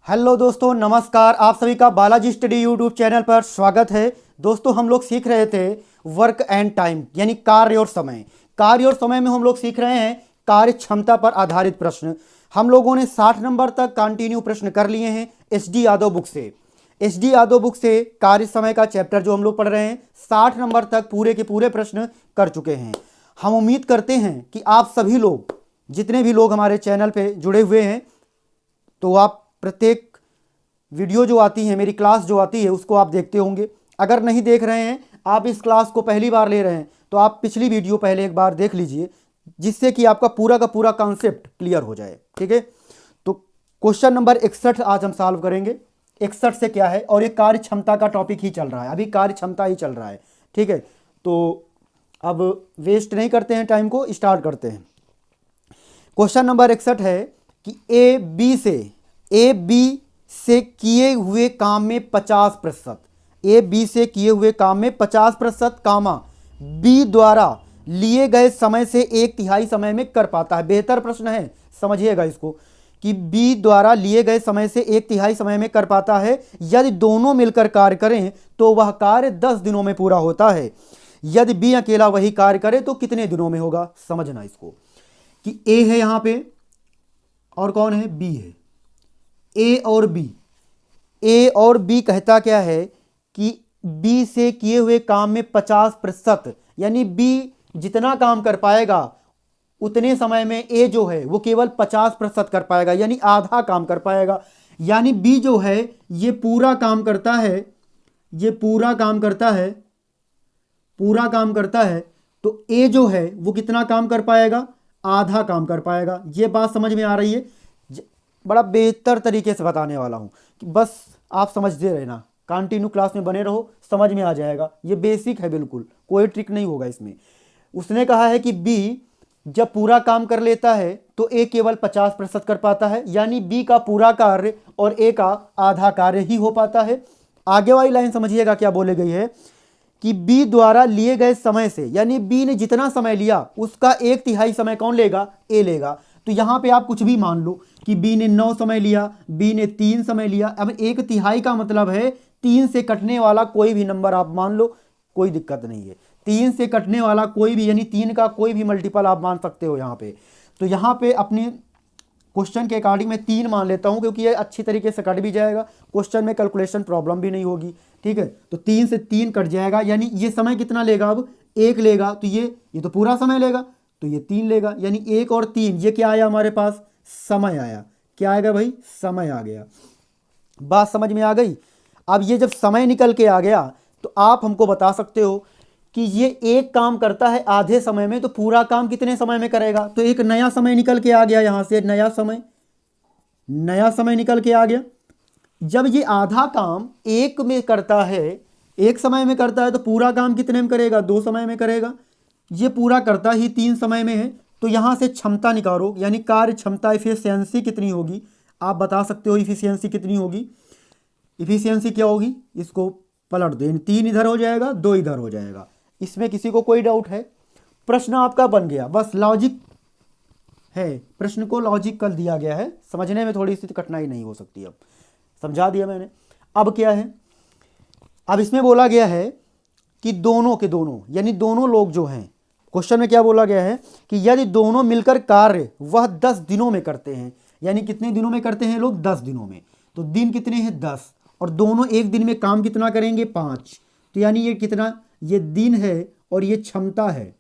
Hello दोस्तों, नमस्कार। आप सभी का बालाजी स्टडी यूट्यूब चैनल पर स्वागत है। दोस्तों, हम लोग सीख रहे थे वर्क एंड टाइम यानी कार्य और समय। कार्य और समय में हम लोग सीख रहे हैं कार्य क्षमता पर आधारित प्रश्न। हम लोगों ने 60 नंबर तक कंटिन्यू प्रश्न कर लिए हैं एसडी यादव बुक से। एसडी यादव बुक से कार्य समय का चैप्टर जो हम लोग पढ़ रहे हैं 60 नंबर तक पूरे के पूरे प्रश्न कर चुके हैं। हम उम्मीद करते हैं कि आप सभी लोग, जितने भी लोग हमारे चैनल पे जुड़े हुए हैं, तो आप प्रत्येक वीडियो जो आती है, मेरी क्लास जो आती है, उसको आप देखते होंगे। अगर नहीं देख रहे हैं, आप इस क्लास को पहली बार ले रहे हैं, तो आप पिछली वीडियो पहले एक बार देख लीजिए, जिससे कि आपका पूरा का पूरा कॉन्सेप्ट क्लियर हो जाए। ठीक है, तो क्वेश्चन नंबर 61 आज हम सॉल्व करेंगे। 61 से क्या है, और ये कार्य क्षमता का टॉपिक ही चल रहा है, अभी कार्य क्षमता ही चल रहा है। ठीक है, तो अब वेस्ट नहीं करते हैं टाइम को, स्टार्ट करते हैं। क्वेश्चन नंबर 61 है कि ए बी से किए हुए काम में 50%, ए बी से किए हुए काम में 50% कामा बी द्वारा लिए गए समय से 1/3 समय में कर पाता है। बेहतर प्रश्न है, समझिएगा इसको, कि बी द्वारा लिए गए समय से 1/3 समय में कर पाता है। यदि दोनों मिलकर कार्य करें तो वह कार्य 10 दिनों में पूरा होता है। यदि बी अकेला वही कार्य करे तो कितने दिनों में होगा, समझना इसको। कि ए है यहां पे, और कौन है, बी है। ए और बी कहता क्या है कि बी से किए हुए काम में 50%, यानी बी जितना काम कर पाएगा उतने समय में ए जो है वो केवल 50% कर पाएगा, यानी आधा काम कर पाएगा। यानी बी जो है ये पूरा काम करता है, तो ए जो है वो कितना काम कर पाएगा, आधा काम कर पाएगा। ये बात समझ में आ रही है। बड़ा बेहतर तरीके से बताने वाला हूं, कि बस आप समझते रहना, कंटिन्यू क्लास में बने रहो, समझ में आ जाएगा। ये बेसिक है, बिल्कुल कोई ट्रिक नहीं होगा इसमें। उसने कहा है कि बी जब पूरा काम कर लेता है तो ए केवल 50% कर पाता है, यानी बी का पूरा कार्य और ए का आधा कार्य ही हो पाता है। आगे वाली लाइन समझिएगा क्या बोले गई है, कि बी द्वारा लिए गए समय से, यानी बी ने जितना समय लिया उसका 1/3 समय कौन लेगा, ए लेगा। तो यहां पे आप कुछ भी मान लो कि बी ने 9 समय लिया, बी ने 3 समय लिया। अब 1/3 का मतलब है 3 से कटने वाला कोई भी नंबर आप मान लो, कोई दिक्कत नहीं है। 3 से कटने वाला कोई भी, यानी 3 का कोई भी मल्टीपल आप मान सकते हो यहाँ पे। तो यहाँ पे अपने क्वेश्चन के अकॉर्डिंग मैं 3 मान लेता हूँ, क्योंकि ये अच्छी तरीके से कट भी जाएगा, क्वेश्चन में कैलकुलेशन प्रॉब्लम भी नहीं होगी। ठीक है, तो 3 से 3 कट जाएगा, यानी ये समय कितना लेगा, अब 1 लेगा, तो ये तो पूरा समय लेगा, तो ये 3 लेगा, यानी 1 और 3, ये क्या आया हमारे पास, समय आया। क्या आएगा भाई, समय आ गया। बात समझ में आ गई। अब ये जब समय निकल के आ गया तो आप हमको बता सकते हो कि ये एक काम करता है आधे समय में, तो पूरा काम कितने समय में करेगा। तो एक नया समय निकल के आ गया, यहां से नया समय निकल के आ गया। जब ये आधा काम एक में करता है, एक समय में करता है, तो पूरा काम कितने में करेगा, 2 समय में करेगा। ये पूरा करता ही 3 समय में है, तो यहां से क्षमता निकालो, यानी कार्य क्षमता, इफिशियंसी कितनी होगी, आप बता सकते हो इफिशियंसी कितनी होगी। इफिशियंसी क्या होगी, इसको पलट दो, 3 इधर हो जाएगा, 2 इधर हो जाएगा। इसमें किसी को कोई डाउट है, प्रश्न आपका बन गया। बस लॉजिक है, प्रश्न को लॉजिक कर दिया गया है, समझने में थोड़ी सी कठिनाई नहीं हो सकती। अब समझा दिया मैंने। अब क्या है, अब इसमें बोला गया है कि दोनों के दोनों, यानी दोनों लोग जो हैं, क्वेश्चन में क्या बोला गया है कि यदि दोनों मिलकर कार्य वह 10 दिनों में करते हैं, यानी कितने दिनों में करते हैं लोग, 10 दिनों में। तो दिन कितने हैं, 10, और दोनों एक दिन में काम कितना करेंगे, 5। तो यानी ये कितना, ये दिन है और ये क्षमता है,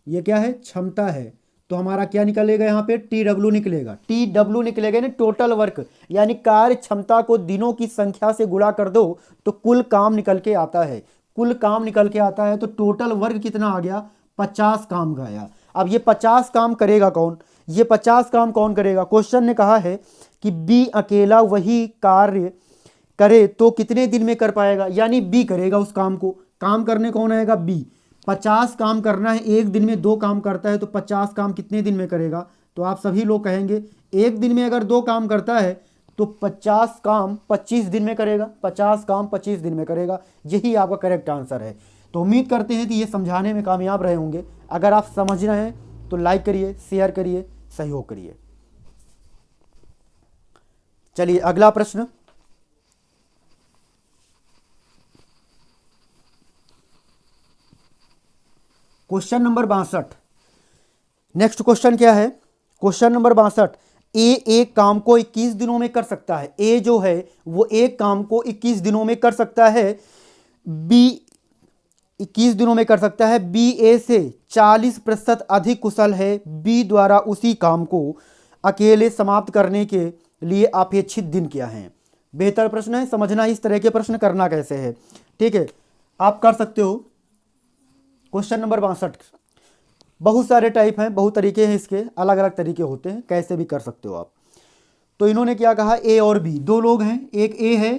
ये क्या है, क्षमता है। तो हमारा क्या निकलेगा यहाँ पे, TW निकलेगा। TW निकलेगा यानी टोटल वर्क, यानी कार्य क्षमता को दिनों की संख्या से गुणा कर दो तो कुल काम निकल के आता है। कुल काम निकल के आता है, तो टोटल वर्क कितना आ गया, 50 काम का आया। अब ये 50 काम करेगा कौन, ये 50 काम कौन करेगा। क्वेश्चन ने कहा है कि बी अकेला वही कार्य करे तो कितने दिन में कर पाएगा, यानी बी करेगा उस काम को। काम करने कौन आएगा, बी। 50 काम करना है, एक दिन में 2 काम करता है, तो 50 काम कितने दिन में करेगा। तो आप सभी लोग कहेंगे एक दिन में अगर 2 काम करता है तो 50 काम 25 दिन में करेगा, 50 काम 25 दिन में करेगा। यही आपका करेक्ट आंसर है। तो उम्मीद करते हैं कि ये समझाने में कामयाब रहे होंगे। अगर आप समझ रहे हैं तो लाइक करिए, शेयर करिए, सहयोग करिए। चलिए अगला प्रश्न। Question number 62। नेक्स्ट क्वेश्चन क्या है? Question number 62। ए एक काम को 21 दिनों में कर सकता है। ए जो है वो एक काम को 21 दिनों में कर सकता है। बी 21 दिनों में कर सकता है। बी ए से 40% अधिक कुशल है। बी द्वारा उसी काम को अकेले समाप्त करने के लिए अपेक्षित दिन क्या है? बेहतर प्रश्न है, समझना इस तरह के प्रश्न करना कैसे है। ठीक है, आप कर सकते हो। Question number 62। बहुत सारे टाइप हैं, बहुत तरीके हैं, इसके अलग अलग तरीके होते हैं, कैसे भी कर सकते हो आप। तो इन्होंने क्या कहा, ए और बी दो लोग हैं, एक ए है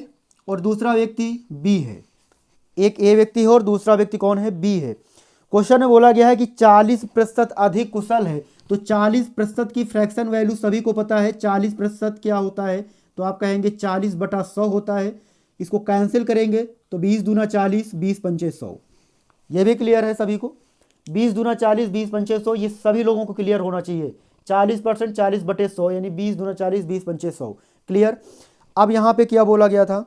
और दूसरा व्यक्ति बी है। एक ए व्यक्ति है और दूसरा व्यक्ति कौन है? बी है। क्वेश्चन में बोला गया है कि 40% अधिक कुशल है। तो 40% की फ्रैक्शन वैल्यू सभी को पता है। 40% क्या होता है? तो आप कहेंगे 40/100 होता है। इसको कैंसिल करेंगे तो 20 दूना 40, 20 पंचे 100। ये भी क्लियर है सभी को? 20 दूना 40, 20 पंचे 100, ये सभी लोगों को क्लियर होना चाहिए। 40% 40/100 यानी 20 दूना 40, 20 पंचे 100। क्लियर? अब यहाँ पे क्या बोला गया था?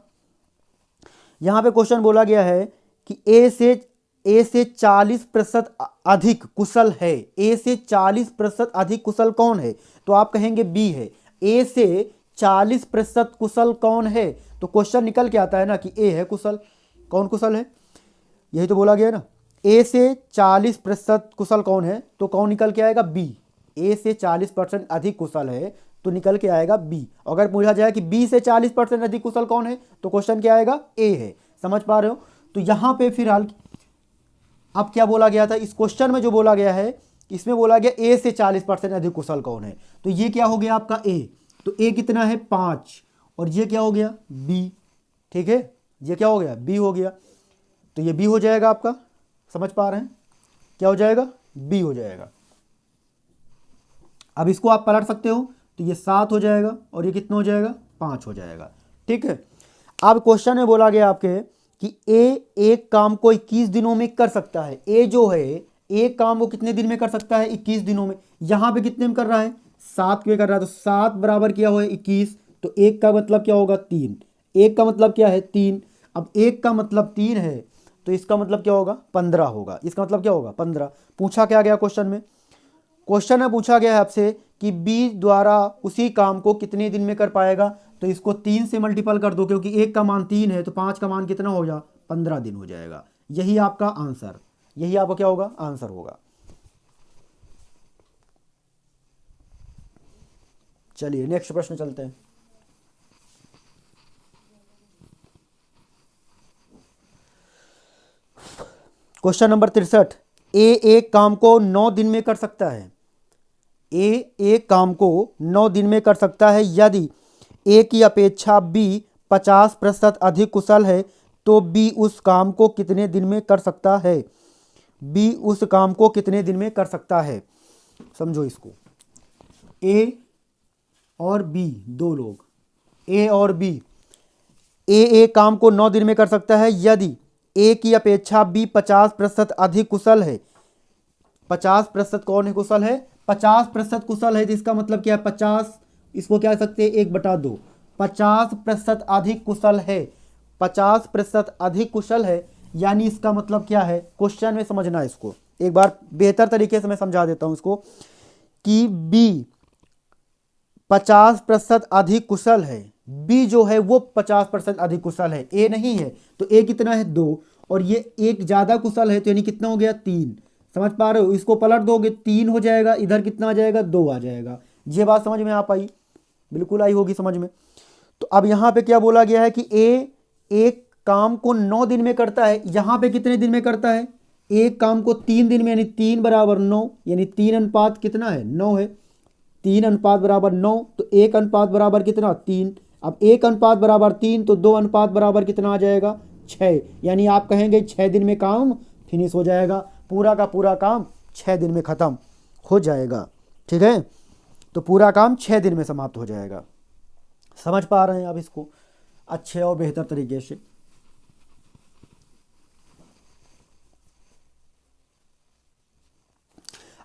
यहाँ पे क्वेश्चन बोला गया है कि ए से 40% अधिक कुशल है। ए से 40% अधिक कुशल कौन है? तो आप कहेंगे बी है। ए से 40% कुशल कौन है? तो क्वेश्चन निकल के आता है ना कि ए है कुशल। कौन कुशल है? यही तो बोला गया है ना। ए से 40% कुशल कौन है? तो कौन निकल के आएगा? बी। ए से 40% अधिक कुशल है तो निकल के आएगा बी। अगर पूछा जाए कि बी से 40% अधिक कुशल कौन है तो क्वेश्चन क्या आएगा? ए है। समझ पा रहे हो? तो यहाँ पे फिलहाल अब क्या बोला गया था इस क्वेश्चन में? जो बोला गया है इसमें बोला गया ए से 40% अधिक कुशल कौन है। तो ये क्या हो गया आपका? ए। तो ए कितना है? 5। और ये क्या हो गया? बी। ठीक है, ये क्या हो गया? बी हो गया। तो ये बी हो जाएगा आपका। समझ पा रहे हैं? क्या हो जाएगा? बी हो जाएगा। अब इसको आप पलट सकते हो तो ये 7 हो जाएगा और ये कितना हो जाएगा? 5 हो जाएगा। ठीक है, अब क्वेश्चन में बोला गया आपके कि ए एक काम को 21 दिनों में कर सकता है। ए जो है एक काम को कितने दिन में कर सकता है? 21 दिनों में। यहाँ पे कितने में कर रहा है? 7 में कर रहा है। तो 7 बराबर क्या हो? 21। तो एक का मतलब क्या होगा? 3। एक का मतलब क्या है? 3। अब एक का मतलब 3 है तो इसका मतलब क्या होगा? 15 होगा। इसका मतलब क्या होगा? 15। पूछा क्या गया क्वेश्चन में? क्वेश्चन में पूछा गया है आपसे कि बी द्वारा उसी काम को कितने दिन में कर पाएगा। तो इसको 3 से मल्टीपल कर दो, क्योंकि एक का मान 3 है तो 5 का मान कितना हो जा? 15 दिन हो जाएगा। यही आपका आंसर, यही आपका क्या होगा? आंसर होगा। चलिए नेक्स्ट प्रश्न चलते हैं। Question number 63। ए एक काम को 9 दिन में कर सकता है। ए एक काम को 9 दिन में कर सकता है। यदि ए की अपेक्षा बी 50% अधिक कुशल है तो बी उस काम को कितने दिन में कर सकता है? बी उस काम को कितने दिन में कर सकता है? समझो इसको। ए और बी दो लोग, ए और बी। ए एक काम को 9 दिन में कर सकता है यदि ए की अपेक्षा बी 50% अधिक कुशल है। 50% कौन है कुशल है? 50% कुशल है। तो इसका मतलब क्या है? 50, इसको क्या कह सकते हैं? 1/2। 50% अधिक कुशल है। 50% अधिक कुशल है यानी इसका मतलब क्या है? क्वेश्चन में समझना है इसको एक बार बेहतर तरीके से मैं समझा देता हूं इसको कि बी 50% अधिक कुशल है। बी जो है वो 50% अधिक कुशल है, ए नहीं है। तो ए कितना है? 2। और ये एक ज़्यादा कुशल है तो यानी कितना हो गया? 3। समझ पा रहे हो? इसको पलट दोगे 3 हो जाएगा, इधर कितना आ जाएगा? 2 आ जाएगा। ये बात समझ में आ पाई? बिल्कुल आई होगी समझ में। तो अब यहाँ पे क्या बोला गया है कि ए एक काम को 9 दिन में करता है। यहाँ पे कितने दिन में करता है? एक काम को 3 दिन में, यानी 3 बराबर 9, यानी 3 अनुपात कितना है? 9 है। 3 अनुपात बराबर 9 तो 1 अनुपात बराबर कितना? 3। अब 1 अनुपात बराबर 3 तो 2 अनुपात बराबर कितना आ जाएगा? 6। यानी आप कहेंगे 6 दिन में काम फिनिश हो जाएगा। पूरा का पूरा काम 6 दिन में ख़त्म हो जाएगा। ठीक है, तो पूरा काम 6 दिन में समाप्त हो जाएगा। समझ पा रहे हैं आप इसको अच्छे और बेहतर तरीके से?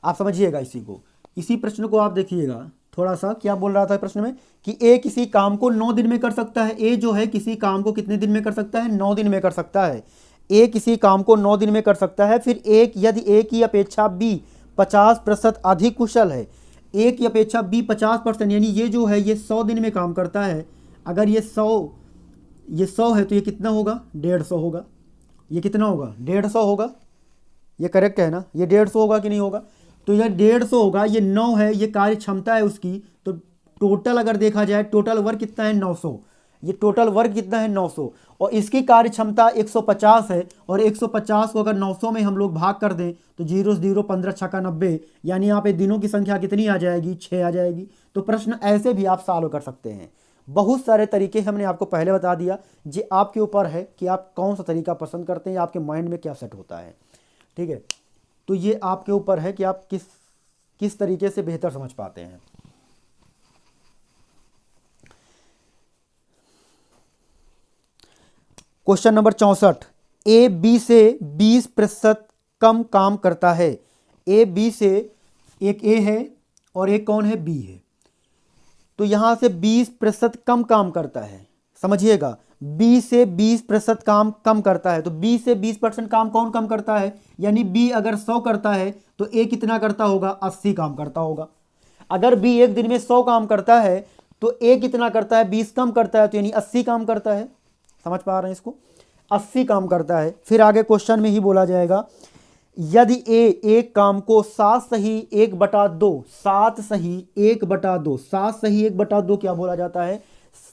आप समझिएगा इसी को, इसी प्रश्न को आप देखिएगा थोड़ा सा। क्या बोल रहा था प्रश्न में कि ए किसी काम को 9 दिन में कर सकता है। ए जो है किसी काम को कितने दिन में कर सकता है? 9 दिन में कर सकता है। ए किसी काम को 9 दिन में कर सकता है, फिर एक यदि ए की अपेक्षा बी 50% अधिक कुशल है, ए की अपेक्षा बी 50%, यानी ये जो है ये 100 दिन में काम करता है। अगर ये 100 है तो ये कितना होगा, 150 होगा। ये कितना होगा, 150 होगा। ये करेक्ट है ना, ये 150 होगा कि नहीं होगा, तो यह 150 होगा। ये 9 है, ये कार्य क्षमता है उसकी, तो टोटल अगर देखा जाए टोटल वर्क कितना है 900, ये टोटल वर्क कितना है 900, और इसकी कार्य क्षमता 150 है, और 150 को अगर 900 में हम लोग भाग कर दें तो 0 0 15 छक्का 90, यानी यहाँ पे दिनों की संख्या कितनी आ जाएगी, 6 आ जाएगी। तो प्रश्न ऐसे भी आप सॉल्व कर सकते हैं। बहुत सारे तरीके हमने आपको पहले बता दिया, ये आपके ऊपर है कि आप कौन सा तरीका पसंद करते हैं, आपके माइंड में क्या सेट होता है। ठीक है, तो ये आपके ऊपर है कि आप किस तरीके से बेहतर समझ पाते हैं। क्वेश्चन नंबर 64, ए बी से 20% कम काम करता है। ए बी से, एक ए है और एक कौन है, बी है। तो यहां से 20% कम काम करता है, समझिएगा, बी से 20% काम कम करता है। तो बी से 20% काम कौन कम करता है, यानी बी अगर 100 करता है तो ए कितना करता होगा, 80 काम करता होगा। अगर बी एक दिन में 100 काम करता है तो ए कितना करता है, 20 कम करता है, तो यानी 80 काम करता है। समझ पा रहे हैं इसको, 80 काम करता है। फिर आगे क्वेश्चन में ही बोला जाएगा, यदि ए एक काम को 7 सही 1/2, 7 सही 1/2, 7 सही 1/2 क्या बोला जाता है,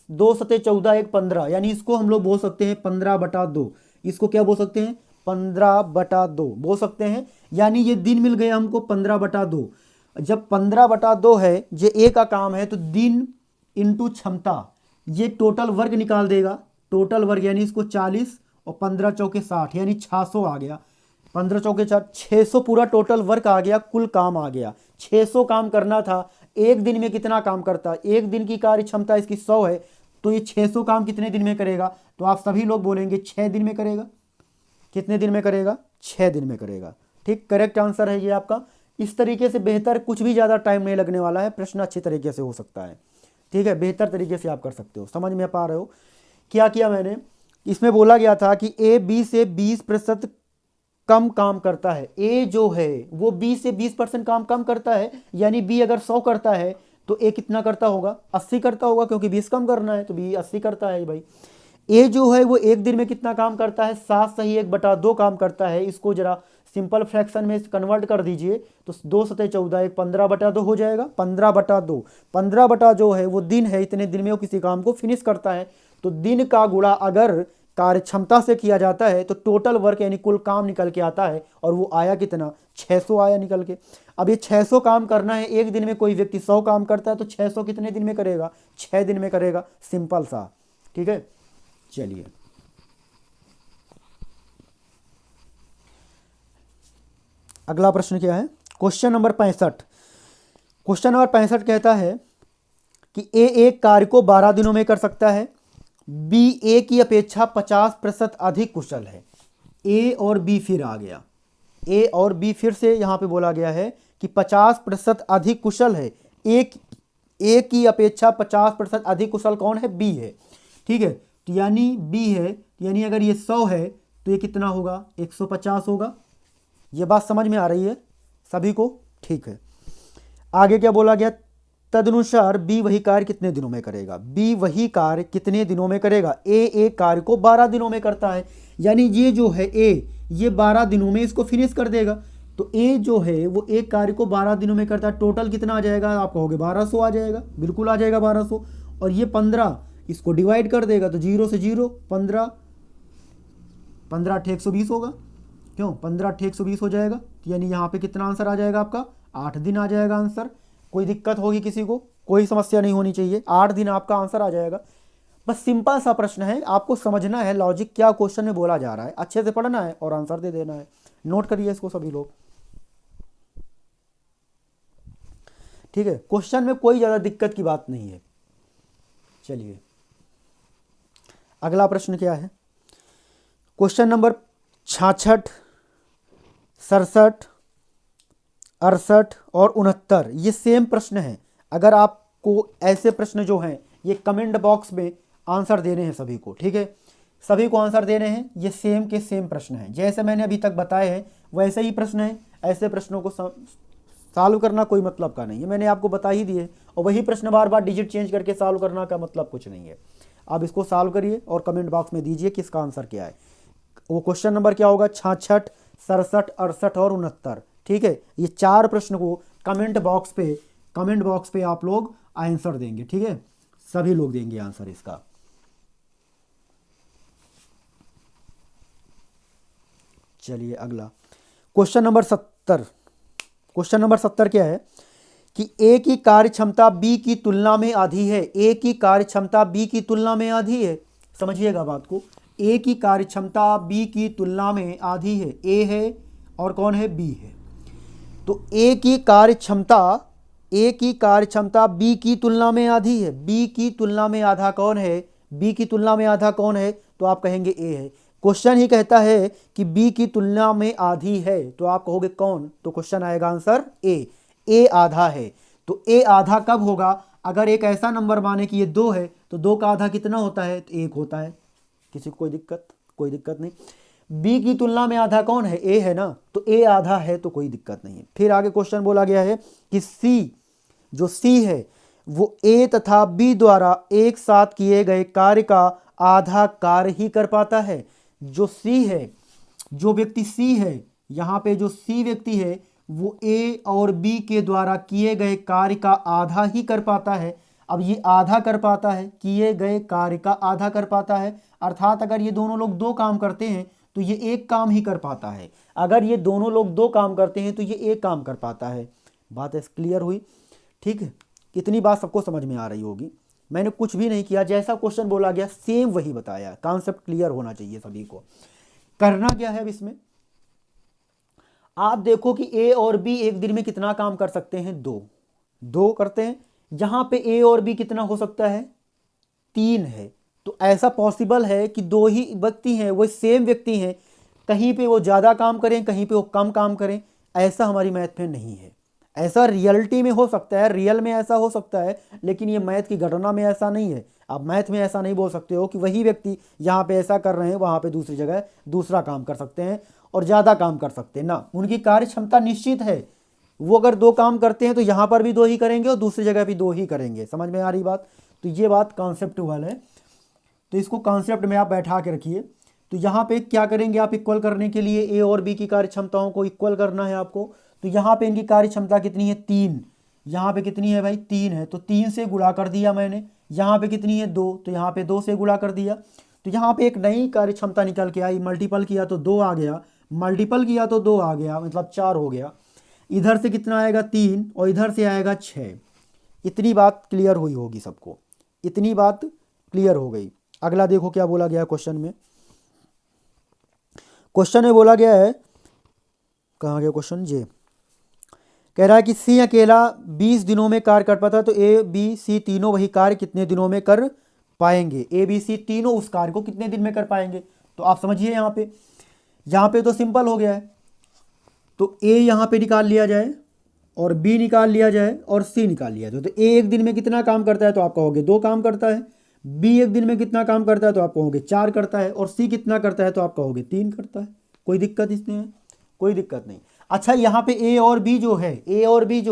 2 सते 14 1 15, यानी इसको हम लोग बोल सकते हैं 15/2। इसको क्या बोल सकते हैं, 15/2 बोल सकते हैं। यानी ये दिन मिल गया हमको 15/2। जब 15/2 है, ये ए का काम है, तो दिन इंटू क्षमता, ये टोटल वर्ग निकाल देगा। टोटल वर्ग यानी इसको 40 और 15 चौके 60, यानी 600 आ गया। 15 चौके 4, 600 पूरा टोटल वर्क आ गया, कुल काम आ गया। 600 काम करना था, एक दिन में कितना काम करता है, एक दिन की कार्य क्षमता इसकी 100 है, तो ये 600 काम कितने दिन में करेगा, तो आप सभी लोग बोलेंगे 6 दिन में करेगा। कितने दिन में करेगा, 6 दिन में करेगा। ठीक, करेक्ट आंसर है ये आपका। इस तरीके से बेहतर, कुछ भी ज़्यादा टाइम नहीं लगने वाला है, प्रश्न अच्छी तरीके से हो सकता है। ठीक है, बेहतर तरीके से आप कर सकते हो। समझ में पा रहे हो क्या किया मैंने, इसमें बोला गया था कि ए बी से 20% कम काम करता है। ए जो है वो बी से 20% काम कम करता है, यानी बी अगर 100 करता है तो ए कितना करता होगा, 80 करता होगा, क्योंकि 20 कम करना है तो बी 80 करता है भाई। ए जो है वो एक दिन में कितना काम करता है, 7 सही 1/2 काम करता है। इसको जरा सिंपल फ्रैक्शन में कन्वर्ट कर दीजिए, तो 2 सते 14 1 15/2 हो जाएगा। 15/2, 15 जो है वो दिन है, इतने दिन में वो किसी काम को फिनिश करता है। तो दिन का गुणा अगर कार्य क्षमता से किया जाता है तो टोटल वर्क यानी कुल काम निकल के आता है, और वो आया कितना, 600 आया निकल के। अब ये 600 काम करना है, एक दिन में कोई व्यक्ति 100 काम करता है, तो 600 कितने दिन में करेगा, 6 दिन में करेगा। सिंपल सा, ठीक है। चलिए अगला प्रश्न क्या है, क्वेश्चन नंबर 65। क्वेश्चन नंबर 65 कहता है कि ए एक कार्य को 12 दिनों में कर सकता है, बी ए की अपेक्षा 50% अधिक कुशल है। ए और बी फिर आ गया, ए और बी फिर से यहां पे बोला गया है कि 50% अधिक कुशल है। ए की अपेक्षा 50% अधिक कुशल कौन है, बी है। ठीक है, तो यानी बी है, यानी अगर ये 100 है तो ये कितना होगा, 150 होगा। ये बात समझ में आ रही है सभी को, ठीक है। आगे क्या बोला गया, तदनुसार बी वही कार्य कितने दिनों में करेगा, बी वही कार्य कितने दिनों में करेगा। ए एक कार्य को 12 दिनों में करता है, यानी ये जो है ए, ये 12 दिनों में इसको फिनिश कर देगा। तो ए जो है वो एक कार्य को 12 दिनों में करता है। टोटल कितना आ जाएगा, आप कहोगे 1200 आ जाएगा, बिल्कुल आ जाएगा 1200। और ये 15 इसको डिवाइड कर देगा, तो 0 से 0 15, 15 8 120 होगा, क्यों 15 8 120 हो जाएगा। यानी यहाँ पे कितना आंसर आ जाएगा आपका, 8 दिन आ जाएगा आंसर। कोई दिक्कत होगी किसी को, कोई समस्या नहीं होनी चाहिए, 8 दिन आपका आंसर आ जाएगा। बस सिंपल सा प्रश्न है, आपको समझना है लॉजिक क्या क्वेश्चन में बोला जा रहा है, अच्छे से पढ़ना है और आंसर दे देना है। नोट करिए इसको सभी लोग, ठीक है। क्वेश्चन में कोई ज़्यादा दिक्कत की बात नहीं है। चलिए अगला प्रश्न क्या है, क्वेश्चन नंबर 66, 67, 68 और 69, ये सेम प्रश्न है। अगर आपको ऐसे प्रश्न जो हैं ये कमेंट बॉक्स में आंसर देने हैं सभी को, ठीक है। सभी को आंसर देने हैं। ये सेम के सेम प्रश्न हैं, जैसे मैंने अभी तक बताए हैं वैसे ही प्रश्न हैं। ऐसे प्रश्नों को सॉल्व करना कोई मतलब का नहीं है, मैंने आपको बता ही दिए। और वही प्रश्न बार बार डिजिट चेंज करके सॉल्व करना का मतलब कुछ नहीं है। आप इसको सॉल्व करिए और कमेंट बॉक्स में दीजिए कि इसका आंसर क्या है। वो क्वेश्चन नंबर क्या होगा, 66, 67, 68 और 69। ठीक है, ये 4 प्रश्न को कमेंट बॉक्स पे आप लोग आंसर देंगे। ठीक है, सभी लोग देंगे आंसर इसका। चलिए अगला क्वेश्चन नंबर 70। क्वेश्चन नंबर 70 क्या है कि ए की कार्य क्षमता बी की तुलना में आधी है। ए की कार्य क्षमता बी की तुलना में आधी है। समझिएगा बात को, ए की कार्य क्षमता बी की तुलना में आधी है। ए है और कौन है, बी है। तो ए की कार्य क्षमता बी की तुलना में आधी है। बी की तुलना में आधा कौन है, बी की तुलना में आधा कौन है, तो आप कहेंगे ए है। क्वेश्चन ही कहता है कि बी की तुलना में आधी है, तो आप कहोगे कौन, तो क्वेश्चन आएगा आंसर ए आधा है। तो ए आधा कब होगा, अगर एक ऐसा नंबर माने कि ये 2 है तो 2 का आधा कितना होता है, तो 1 होता है। किसी को कोई दिक्कत नहीं। बी की तुलना में आधा कौन है, ए है ना, तो ए आधा है तो कोई दिक्कत नहीं है। फिर आगे क्वेश्चन बोला गया है कि सी है वो ए तथा बी द्वारा एक साथ किए गए कार्य का आधा कार्य ही कर पाता है। जो व्यक्ति सी है, यहाँ पे जो सी व्यक्ति है वो ए और बी के द्वारा किए गए कार्य का आधा ही कर पाता है। अब ये आधा कर पाता है, किए गए कार्य का आधा कर पाता है, अर्थात अगर ये दोनों लोग 2 काम करते हैं तो ये 1 काम ही कर पाता है। अगर ये दोनों लोग 2 काम करते हैं तो ये 1 काम कर पाता है। बात क्लियर हुई? ठीक है, कितनी बात सबको समझ में आ रही होगी। मैंने कुछ भी नहीं किया, जैसा क्वेश्चन बोला गया सेम वही बताया। कॉन्सेप्ट क्लियर होना चाहिए सभी को। करना क्या है अब इसमें, आप देखो कि ए और बी एक दिन में कितना काम कर सकते हैं, 2 करते हैं। यहां पे ए और बी कितना हो सकता है, 3 है। तो ऐसा पॉसिबल है कि 2 ही व्यक्ति हैं, वो सेम व्यक्ति हैं, कहीं पे वो ज़्यादा काम करें, कहीं पे वो कम काम करें। ऐसा हमारी मैथ में नहीं है। ऐसा रियलिटी में हो सकता है, रियल में ऐसा हो सकता है, लेकिन ये मैथ की गणना में ऐसा नहीं है। आप मैथ में ऐसा नहीं बोल सकते हो कि वही व्यक्ति यहाँ पे ऐसा कर रहे हैं, वहाँ पे दूसरी जगह दूसरा काम कर सकते हैं और ज़्यादा काम कर सकते हैं ना। उनकी कार्य क्षमता निश्चित है। वो अगर 2 काम करते हैं तो यहाँ पर भी 2 ही करेंगे और दूसरी जगह भी 2 ही करेंगे। समझ में आ रही बात? तो ये बात कॉन्सेप्टुअल है, तो इसको कॉन्सेप्ट में आप बैठा के रखिए। तो यहाँ पे क्या करेंगे आप, इक्वल करने के लिए ए और बी की कार्य क्षमताओं को इक्वल करना है आपको। तो यहाँ पे इनकी कार्य क्षमता कितनी है, 3। यहाँ पे कितनी है भाई, 3 है, तो 3 से गुणा कर दिया मैंने। यहाँ पे कितनी है, 2, तो यहाँ पे 2 से गुणा कर दिया। तो यहाँ पे एक नई कार्य क्षमता निकल के आई। मल्टीपल किया तो 2 आ गया, मल्टीपल किया तो 2 आ गया, मतलब 4 हो गया। इधर से कितना आएगा, 3, और इधर से आएगा 6। इतनी बात क्लियर हुई होगी सबको, इतनी बात क्लियर हो गई। अगला देखो क्या बोला गया क्वेश्चन में। क्वेश्चन में बोला गया है, कहाँ गया क्वेश्चन, जे कह रहा है कि सी अकेला 20 दिनों में कार्य कर पाता है, तो ए बी सी तीनों वही कार्य कितने दिनों में कर पाएंगे। ए बी सी तीनों उस कार्य को कितने दिन में कर पाएंगे। तो आप समझिए यहाँ पे तो सिंपल हो गया है। तो ए यहाँ पे निकाल लिया जाए और बी निकाल लिया जाए और सी निकाल लिया जाए। तो ए एक दिन में कितना काम करता है, तो आप कहोगे 2 काम करता है। बी एक दिन में कितना काम करता है, तो आप कहोगे 4 करता है। और सी कितना करता है, तो आप कहोगे 3 करता है। कोई दिक्कत इसमें है, कोई दिक्कत नहीं। अच्छा, यहाँ पे ए और बी जो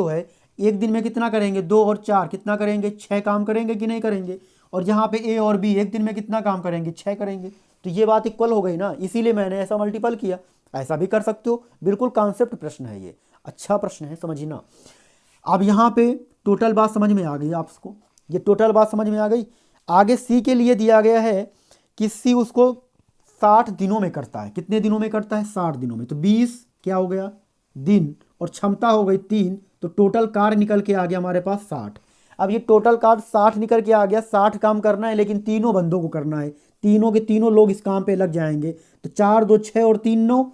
है एक दिन में कितना करेंगे, 2 और 4 कितना करेंगे, 6 काम करेंगे कि नहीं करेंगे। और यहाँ पे ए और बी एक दिन में कितना काम करेंगे, 6 करेंगे। तो ये बात इक्वल हो गई ना, इसीलिए मैंने ऐसा मल्टीपल किया। ऐसा भी कर सकते हो, बिल्कुल कॉन्सेप्ट प्रश्न है ये, अच्छा प्रश्न है, समझना। अब यहाँ पे टोटल बात समझ में आ गई आपको, ये टोटल बात समझ में आ गई। आगे सी के लिए दिया गया है कि सी उसको 60 दिनों में करता है। कितने दिनों में करता है, 60 दिनों में। तो 20 क्या हो गया दिन, और क्षमता हो गई 3, तो टोटल कार्य निकल के आ गया हमारे पास 60। अब ये टोटल कार्य 60 निकल के आ गया। 60 काम करना है, लेकिन तीनों बंदों को करना है, तीनों के तीनों लोग इस काम पे लग जाएंगे। तो 4 2 6 और 3 9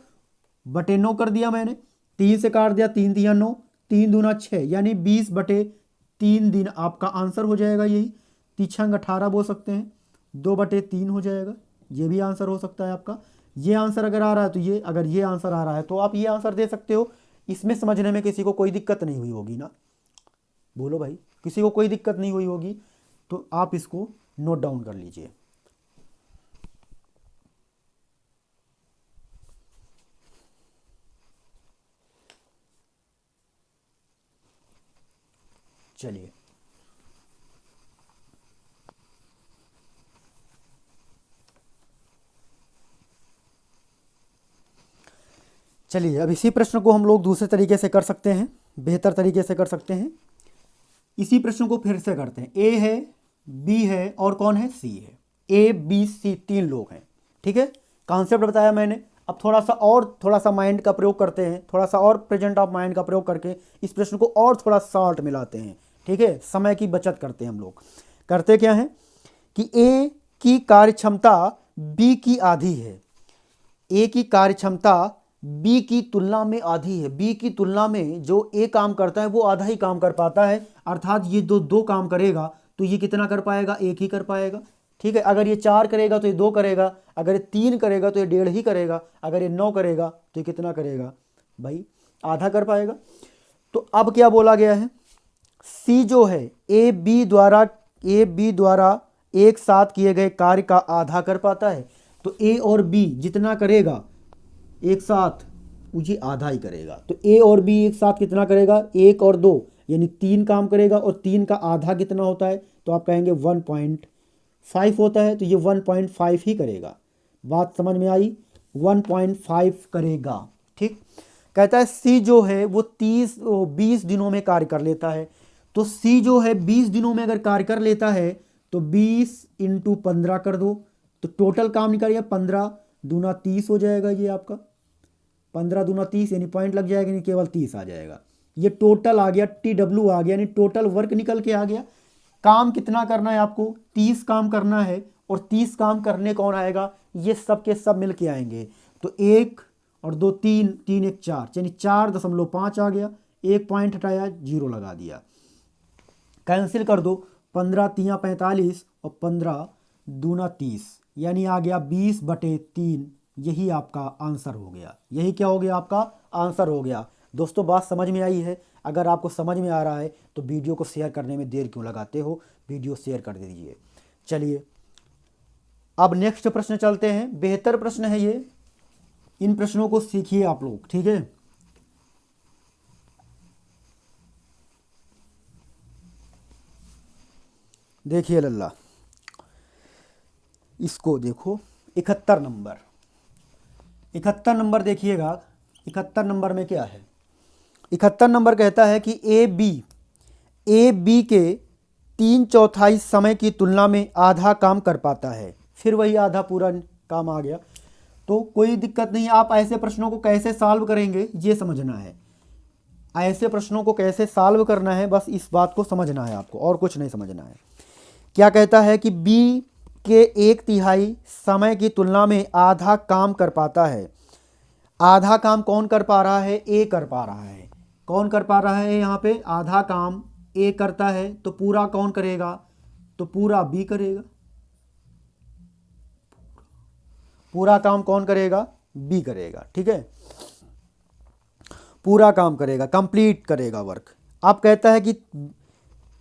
बटे 9 कर दिया मैंने। 3 से काट दिया, 3 दिया 9, 3 दूना 6, यानी 20 बटे 3 दिन आपका आंसर हो जाएगा। यही 3 18 बोल सकते हैं, 2 बटे 3 हो जाएगा। ये भी आंसर हो सकता है आपका। ये आंसर अगर आ रहा है तो ये, अगर ये आंसर आ रहा है तो आप ये आंसर दे सकते हो। इसमें समझने में किसी को कोई दिक्कत नहीं हुई होगी ना, बोलो भाई, किसी को कोई दिक्कत नहीं हुई होगी। तो आप इसको नोट डाउन कर लीजिए। चलिए चलिए अब इसी प्रश्न को हम लोग दूसरे तरीके से कर सकते हैं, बेहतर तरीके से कर सकते हैं। इसी प्रश्न को फिर से करते हैं। ए है, बी है और कौन है, सी है। ए बी सी तीन लोग हैं, ठीक है। कॉन्सेप्ट बताया मैंने। अब थोड़ा सा माइंड का प्रयोग करते हैं, थोड़ा सा और प्रेजेंट ऑफ माइंड का प्रयोग करके इस प्रश्न को और थोड़ा शॉर्ट मिलाते हैं, ठीक है। समय की बचत करते हैं हम लोग। करते क्या हैं कि ए की कार्यक्षमता बी की आधी है। ए की कार्यक्षमता बी की तुलना में आधी है। बी की तुलना में जो ए काम करता है वो आधा ही काम कर पाता है, अर्थात ये दो काम करेगा तो ये कितना कर पाएगा, एक ही कर पाएगा, ठीक है। अगर ये 4 करेगा तो ये 2 करेगा, अगर ये 3 करेगा तो ये 1.5 ही करेगा, अगर ये 9 करेगा तो ये कितना करेगा भाई, आधा कर पाएगा। तो अब क्या बोला गया है, सी जो है ए बी द्वारा एक साथ किए गए कार्य का आधा कर पाता है। तो ए और बी जितना करेगा एक साथ मुझे आधा ही करेगा। तो ए और बी एक साथ कितना करेगा, 1 और 2 यानी 3 काम करेगा, और 3 का आधा कितना होता है, तो आप कहेंगे 1.5 होता है। तो ये 1.5 ही करेगा। बात समझ में आई, 1.5 करेगा, ठीक। कहता है सी जो है वो 20 दिनों में कार्य कर लेता है। तो सी जो है 20 दिनों में अगर कार्य कर लेता है तो 20 × 15 कर दो, तो टोटल काम निकालिए, 15 दूना 30 हो जाएगा। ये आपका 15 दूना 30 यानी पॉइंट लग जाएगा, यानी केवल 30 आ जाएगा। ये टोटल आ गया, TW आ गया, यानी टोटल वर्क निकल के आ गया। काम कितना करना है आपको, 30 काम करना है, और 30 काम करने कौन आएगा, ये सब के सब मिल के आएंगे। तो 1 और 2 3, 3 1 4 यानी 4.5 आ गया। 1 पॉइंट हटाया, 0 लगा दिया, कैंसिल कर दो। 15 × 3 = 45 और 15 दूना 30 यानी आ गया 20/3। यही आपका आंसर हो गया। यही क्या हो गया, आपका आंसर हो गया। दोस्तों बात समझ में आई है? अगर आपको समझ में आ रहा है तो वीडियो को शेयर करने में देर क्यों लगाते हो, वीडियो शेयर कर दीजिए। चलिए अब नेक्स्ट प्रश्न चलते हैं। बेहतर प्रश्न है ये, इन प्रश्नों को सीखिए आप लोग, ठीक है। देखिए लल्ला, इसको देखो, 71 नंबर, 71 नंबर देखिएगा। 71 नंबर में क्या है, 71 नंबर कहता है कि ए बी के 3/4 समय की तुलना में आधा काम कर पाता है। फिर वही आधा पूरा काम आ गया। तो कोई दिक्कत नहीं, आप ऐसे प्रश्नों को कैसे सॉल्व करेंगे ये समझना है। ऐसे प्रश्नों को कैसे सॉल्व करना है, बस इस बात को समझना है आपको, और कुछ नहीं समझना है। क्या कहता है कि बी के 1/3 समय की तुलना में आधा काम कर पाता है। आधा काम कौन कर पा रहा है, ए कर पा रहा है। कौन कर पा रहा है यहाँ पे, आधा काम ए करता है। तो पूरा कौन करेगा, तो पूरा बी करेगा। पूरा काम कौन करेगा, बी करेगा, ठीक है। पूरा काम करेगा, कंप्लीट करेगा वर्क। अब कहता है कि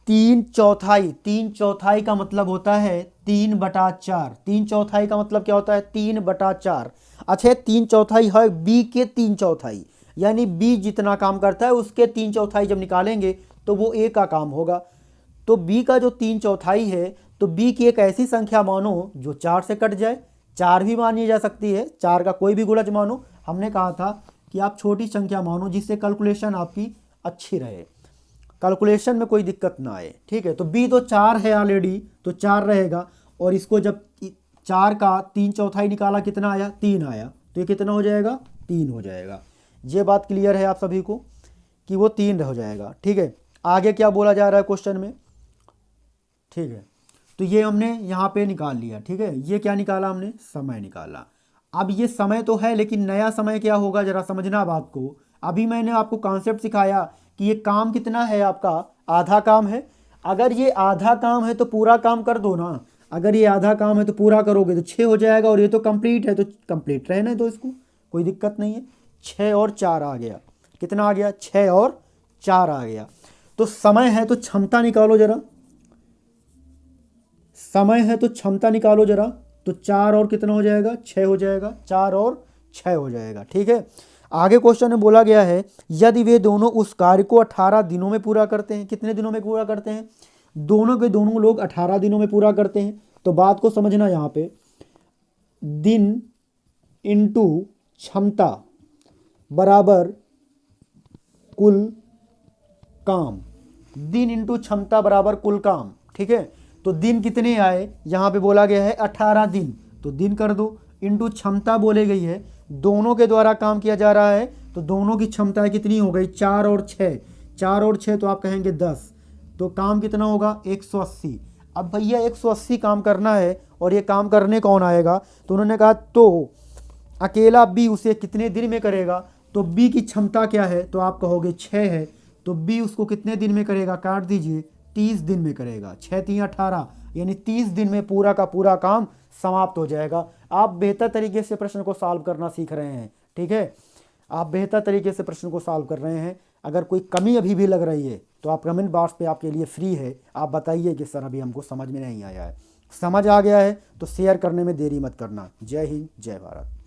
3/4 का मतलब होता है 3/4। 3/4 का मतलब क्या होता है, 3/4। अच्छा 3/4 है बी के 3/4, यानी बी जितना काम करता है उसके 3/4 जब निकालेंगे तो वो ए का काम होगा। तो बी का जो 3/4 है, तो बी की एक ऐसी संख्या मानो जो 4 से कट जाए। 4 भी मानी जा सकती है, 4 का कोई भी गुणज मानो। हमने कहा था कि आप छोटी संख्या मानो जिससे कैलकुलेशन आपकी अच्छी रहे, कैलकुलेशन में कोई दिक्कत ना आए, ठीक है। तो बी तो 4 है ऑलरेडी, तो 4 रहेगा। और इसको जब 4 का 3/4 निकाला कितना आया, 3 आया। तो ये कितना हो जाएगा, 3 हो जाएगा। ये बात क्लियर है आप सभी को कि वो 3 हो जाएगा, ठीक है। आगे क्या बोला जा रहा है क्वेश्चन में, ठीक है। तो ये हमने यहाँ पे निकाल लिया, ठीक है। ये क्या निकाला हमने, समय निकाला। अब ये समय तो है, लेकिन नया समय क्या होगा जरा समझना बात को। अभी मैंने आपको कॉन्सेप्ट सिखाया कि ये काम कितना है आपका, आधा काम है। अगर ये आधा काम है तो पूरा काम कर दो ना। अगर ये आधा काम है तो पूरा करोगे तो 6 हो जाएगा, और ये तो कंप्लीट है तो कंप्लीट रहना है, तो इसको कोई दिक्कत नहीं है। 6 और 4 आ गया, कितना आ गया, 6 और 4 आ गया। तो समय है तो क्षमता निकालो जरा, समय है तो क्षमता निकालो जरा। तो 4 और कितना हो जाएगा, 6 हो जाएगा। 4 और 6 हो जाएगा, ठीक है। आगे क्वेश्चन में बोला गया है यदि वे दोनों उस कार्य को 18 दिनों में पूरा करते हैं। कितने दिनों में पूरा करते हैं? दोनों के दोनों लोग 18 दिनों में पूरा करते हैं। तो बात को समझना, यहाँ पे दिन इंटू क्षमता बराबर कुल काम, दिन इंटू क्षमता बराबर कुल काम। ठीक है, तो दिन कितने आए? यहाँ पे बोला गया है 18 दिन, तो दिन कर दो, इंटू क्षमता बोले गई है, दोनों के द्वारा काम किया जा रहा है, तो दोनों की क्षमता कितनी हो गई? 4 और 6, 4 और 6 तो आप कहेंगे 10, तो काम कितना होगा? 180। अब भैया 180 काम करना है और ये काम करने कौन आएगा? तो उन्होंने कहा तो अकेला बी उसे कितने दिन में करेगा? तो बी की क्षमता क्या है? तो आप कहोगे 6 है, तो बी उसको कितने दिन में करेगा? काट दीजिए, 30 दिन में करेगा। 6 3 18, यानी 30 दिन में पूरा का पूरा काम समाप्त हो जाएगा। आप बेहतर तरीके से प्रश्न को सॉल्व करना सीख रहे हैं। ठीक है, आप बेहतर तरीके से प्रश्न को सॉल्व कर रहे हैं। अगर कोई कमी अभी भी लग रही है तो आप कमेंट बॉक्स पे आपके लिए फ्री है, आप बताइए कि सर अभी हमको समझ में नहीं आया है। समझ आ गया है तो शेयर करने में देरी मत करना। जय हिंद, जय भारत।